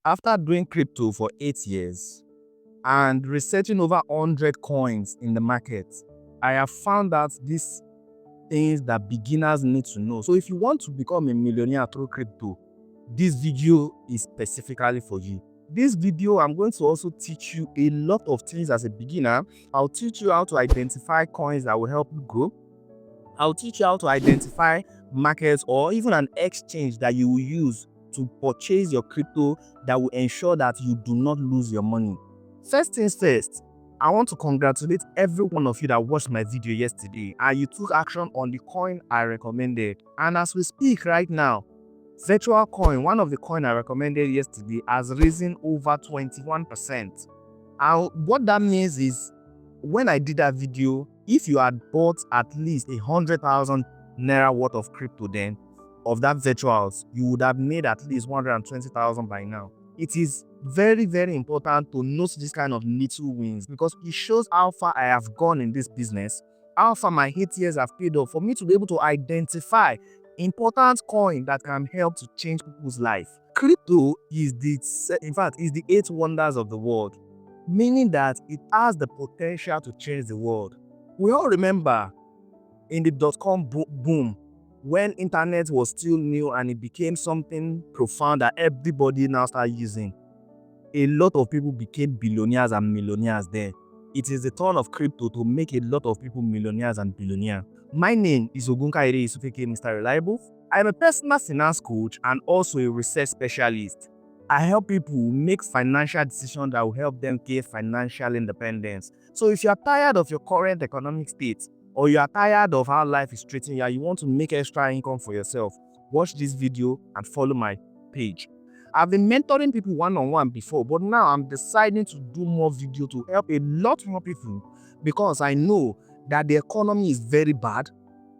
After doing crypto for 8 years and researching over 100 coins in the market, I have found out these things that beginners need to know. So if you want to become a millionaire through crypto, this video is specifically for you. This video, I'm going to also teach you a lot of things as a beginner. I'll teach you how to identify coins that will help you grow. I'll teach you how to identify markets or even an exchange that you will use to purchase your crypto that will ensure that you do not lose your money. First things first, I want to congratulate every one of you that watched my video yesterday and you took action on the coin I recommended. And as we speak right now, Virtual Coin, one of the coin I recommended yesterday, has risen over 21%. And what that means is, when I did that video, if you had bought at least 100,000 naira worth of crypto then, of that virtuals, you would have made at least 120,000 by now. It is very, very important to note this kind of little wins because it shows how far I have gone in this business, how far my 8 years have paid off for me to be able to identify important coin that can help to change people's life. Crypto is the 8 wonders of the world, meaning that it has the potential to change the world. We all remember in the dot-com boom, when internet was still new and it became something profound that everybody now started using. A lot of people became billionaires and millionaires there. It is the turn of crypto to make a lot of people millionaires and billionaires. My name is Ogunkaide Isufeke, Mr. Reliable. I am a personal finance coach and also a research specialist. I help people make financial decisions that will help them gain financial independence. So if you are tired of your current economic state, or you are tired of how life is treating you and you want to make extra income for yourself, watch this video and follow my page. I've been mentoring people one-on-one before, but now I'm deciding to do more video to help a lot more people because I know that the economy is very bad.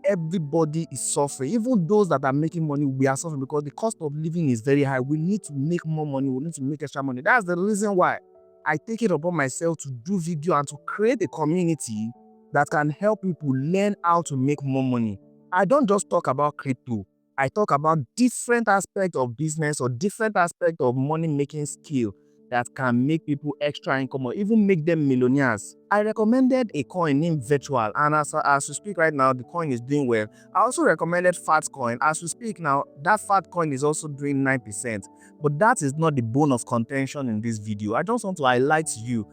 Everybody is suffering. Even those that are making money, we are suffering because the cost of living is very high. We need to make more money. We need to make extra money. That's the reason why I take it upon myself to do video and to create a community that can help people learn how to make more money. I don't just talk about crypto. I talk about different aspects of business or different aspects of money-making skill that can make people extra income or even make them millionaires. I recommended a coin named Virtual, and as we speak right now, the coin is doing well. I also recommended Fatcoin. As we speak now, that Fatcoin is also doing 9%. But that is not the bone of contention in this video. I just want to highlight to you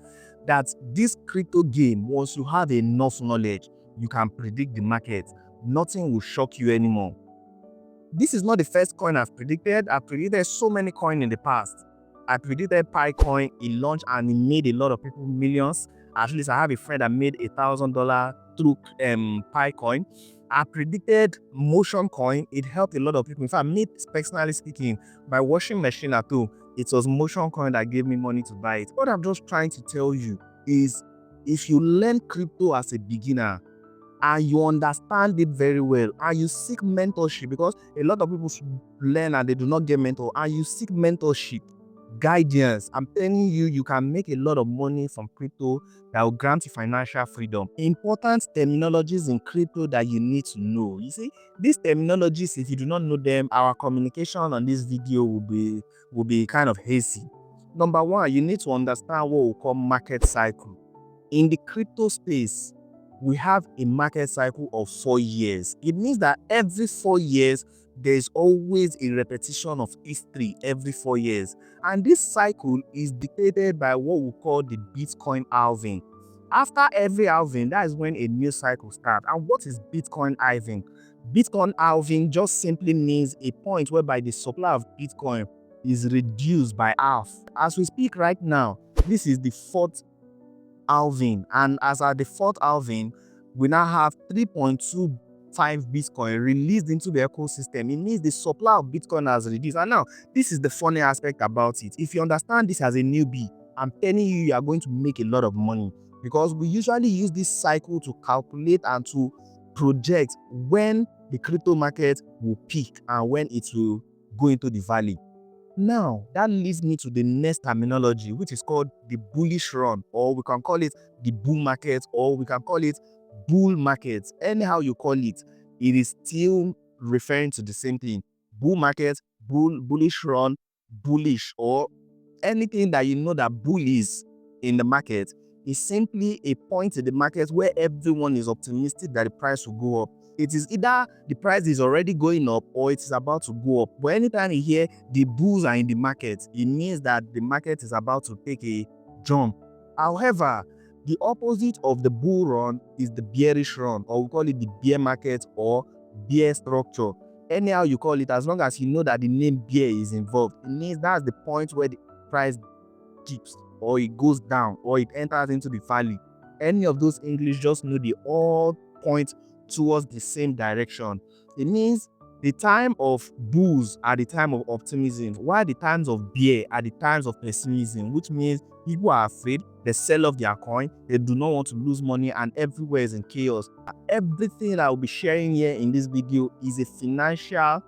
that this crypto game, once you have enough knowledge, you can predict the market. Nothing will shock you anymore. This is not the first coin I've predicted. I've predicted so many coins in the past. I predicted PiCoin. It launched and it made a lot of people millions. At least I have a friend that made $1,000 through PiCoin. I predicted Motion Coin. It helped a lot of people. In fact, me personally speaking, my washing machine at home, it was Motion Coin that gave me money to buy it. What I'm just trying to tell you is, if you learn crypto as a beginner, and you understand it very well, and you seek mentorship, because a lot of people learn and they do not get mentor, and you seek mentorship, guidance, I'm telling you, you can make a lot of money from crypto that will grant you financial freedom. Important terminologies in crypto that you need to know. You see, these terminologies, if you do not know them, our communication on this video will be kind of hazy. Number one, you need to understand what we call market cycle. In the crypto space, we have a market cycle of 4 years. It means that every 4 years, there's always a repetition of history every 4 years. And this cycle is dictated by what we call the Bitcoin halving. After every halving, that is when a new cycle starts. And what is Bitcoin halving? Bitcoin halving just simply means a point whereby the supply of Bitcoin is reduced by half. As we speak right now, this is the fourth halving, and as at the fourth halving, we now have 3.25 Bitcoin released into the ecosystem. It means the supply of Bitcoin has reduced. And now, this is the funny aspect about it. If you understand this as a newbie, I'm telling you, you are going to make a lot of money, because we usually use this cycle to calculate and to project when the crypto market will peak and when it will go into the valley. Now, that leads me to the next terminology, which is called the bullish run, or we can call it the bull market, or we can call it bull market. Anyhow you call it, it is still referring to the same thing. Bull market, bullish run, bullish, or anything that you know that bull is in the market is simply a point in the market where everyone is optimistic that the price will go up. It is either the price is already going up or it is about to go up. But anytime you hear the bulls are in the market, it means that the market is about to take a jump. However, the opposite of the bull run is the bearish run, or we call it the bear market or bear structure. Anyhow you call it, as long as you know that the name bear is involved, it means that's the point where the price dips or it goes down or it enters into the valley. Any of those English, just know they all point towards the same direction. It means the time of bulls are the time of optimism, while the times of bear are the times of pessimism, which means people are afraid, they sell off their coin, they do not want to lose money, and everywhere is in chaos. Everything I will be sharing here in this video is a financial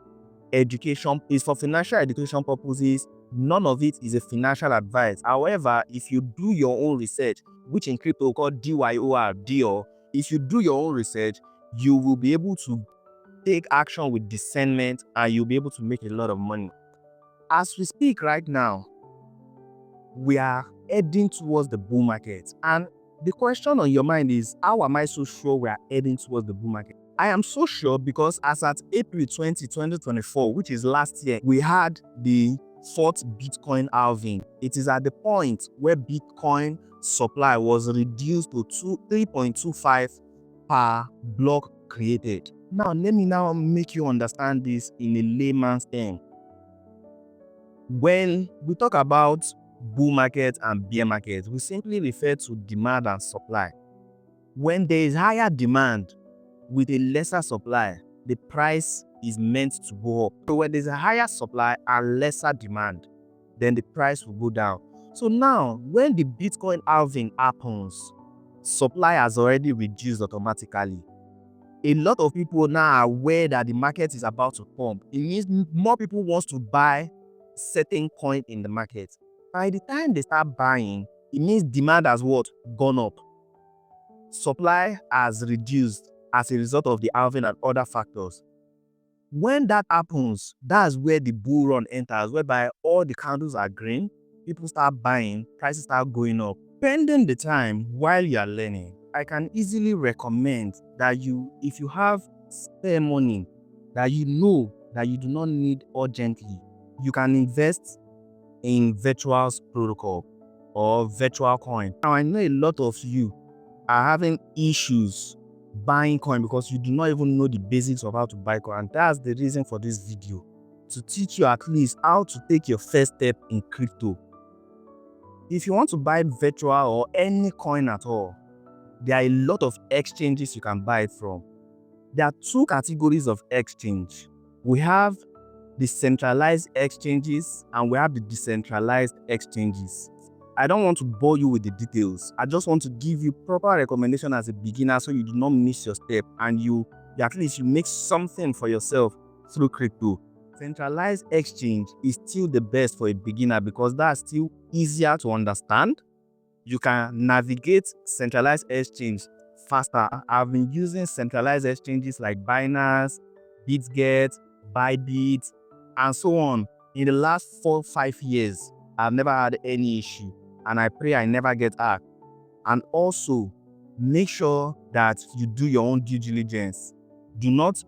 education, is for financial education purposes. None of it is a financial advice. However, if you do your own research, which in crypto called DYOR, if you do your own research, you will be able to take action with discernment and you'll be able to make a lot of money. As we speak right now, we are heading towards the bull market. And the question on your mind is, how am I so sure we are heading towards the bull market? I am so sure because as at April 20, 2024, which is last year, we had the fourth Bitcoin halving. It is at the point where Bitcoin supply was reduced to 3.25 per block created. Now, let me now make you understand this in a layman's term. When we talk about bull market and bear market, we simply refer to demand and supply. When there is higher demand with a lesser supply, the price is meant to go up. So when there's a higher supply and lesser demand, then the price will go down. So now, when the Bitcoin halving happens, supply has already reduced automatically. A lot of people now are aware that the market is about to pump. It means more people want to buy certain coin in the market. By the time they start buying, it means demand has what? Gone up. Supply has reduced as a result of the halving and other factors. When that happens, that's where the bull run enters, whereby all the candles are green, people start buying, prices start going up. Pending the time while you are learning, I can easily recommend that if you have spare money that you know that you do not need urgently, you can invest in virtual protocol or virtual coin. Now, I know a lot of you are having issues buying coin because you do not even know the basics of how to buy coin. And that's the reason for this video, to teach you at least how to take your first step in crypto. If you want to buy virtual or any coin at all, there are a lot of exchanges you can buy it from. There are two categories of exchange. We have the centralized exchanges and we have the decentralized exchanges. I don't want to bore you with the details. I just want to give you proper recommendation as a beginner so you do not miss your step and you at least you make something for yourself through crypto. Centralized exchange is still the best for a beginner because that's still easier to understand. You can navigate centralized exchange faster. I've been using centralized exchanges like Binance, BitGet, Bybit, and so on. In the last 4-5 years, I've never had any issue, and I pray I never get hacked. And also, make sure that you do your own due diligence. Do not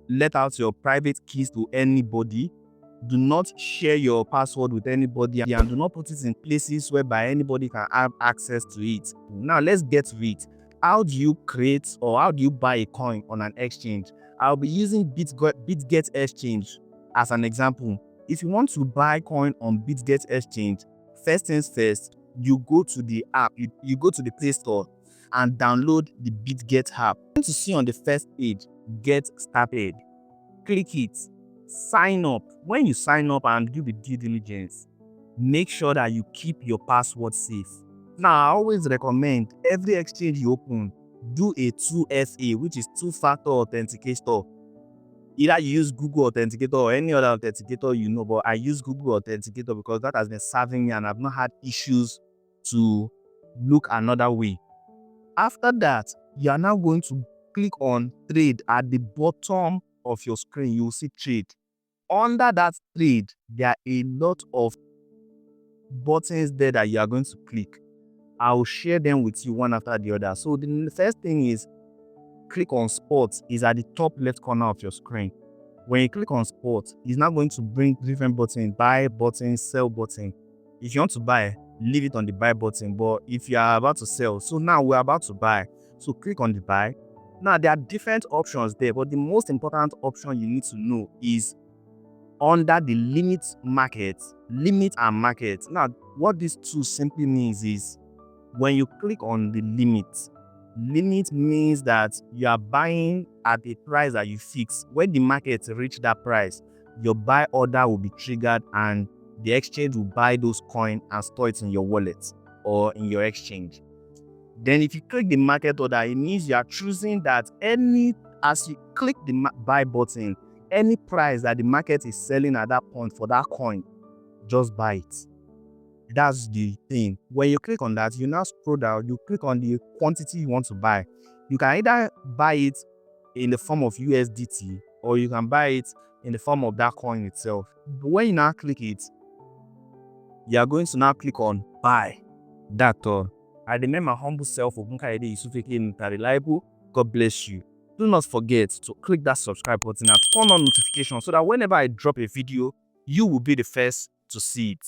let out your private keys to anybody. Do not share your password with anybody, and do not put it in places whereby anybody can have access to it. Now, let's get to it. How do you create or how do you buy a coin on an exchange? I'll be using BitGet Exchange as an example. If you want to buy coin on BitGet Exchange, first things first, you go to the app, you go to the Play Store and download the BitGet app. You want to see on the first page, Get Started. Click it. Sign up. When you sign up and do the due diligence, make sure that you keep your password safe. Now, I always recommend every exchange you open, do a 2FA, which is two-factor authenticator. Either you use Google Authenticator or any other authenticator you know, but I use Google Authenticator because that has been serving me and I've not had issues to look another way. After that, you are now going to click on trade at the bottom of your screen. You will see trade. Under that trade, there are a lot of buttons there that you are going to click. I'll share them with you one after the other. So the first thing is click on sports. Is at the top left corner of your screen. When you click on sports, it's now going to bring different buttons: buy button, sell button. If you want to buy, leave it on the buy button. But if you are about to sell, so now we're about to buy. So click on the buy. Now there are different options there, but the most important option you need to know is under the limit and market. Now, what these two simply means is when you click on the limit means that you are buying at a price that you fix. When the market reach that price, your buy order will be triggered and the exchange will buy those coins and store it in your wallet or in your exchange. Then if you click the market order, it means you are choosing that as you click the buy button, any price that the market is selling at that point for that coin, just buy it. That's the thing. When you click on that, you now scroll down, you click on the quantity you want to buy. You can either buy it in the form of USDT or you can buy it in the form of that coin itself. But when you now click it, you are going to now click on buy. That's all. I remain my humble self, Ogunkaide Yusufeke Reliable. God bless you. Do not forget to click that subscribe button and turn on notifications so that whenever I drop a video, you will be the first to see it.